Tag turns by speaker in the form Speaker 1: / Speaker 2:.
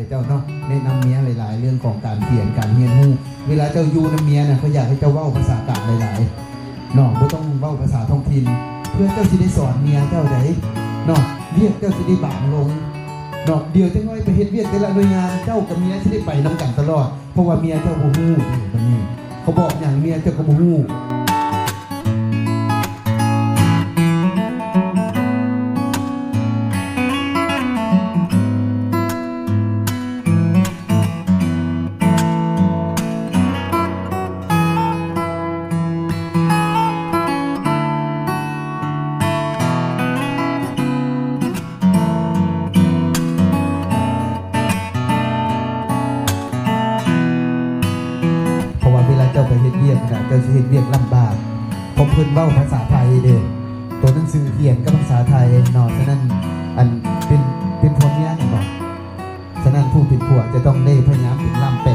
Speaker 1: เจ้าเนาะแนะนำเมียหลายๆเรื่องของการเปลี่ยนการเรียนรู้เวลาเจ้าอยู่น้ำเมียน่ะเขาอยากให้เจ้าเว้าภาษากลางหลายๆเนาะบ่ต้องเว้าภาษาท้องถิ่นเพื่อเจ้าสิได้สอนเมียเจ้าได้เนาะเรียกเจ้าสิได้บางลงเนาะเดี๋ยวจังน้อยไปเฮ็ดเวียกแต่ละหน่วยงานเจ้ากับเมียสิได้ไปนำกันตลอดเพราะว่าเมียเจ้าบ่ฮู้บัดนี้เขาบอกอย่างเมียเจ้าก็บ่ฮู้เวลาเจ้าไปเฮ็ดเวียกนะเจ้าสิเฮ็ดเวียกลำบากเพราะเพิ่นเว้าภาษาไทยเด้อตัวหนังสือเขียนก็ภาษาไทยเนาะฉะนั้นอันเป็นผัวเมียนี่บ่ฉะนั้นผู้เป็นผัวจะต้องได้พยายามเป็นล่ำแปล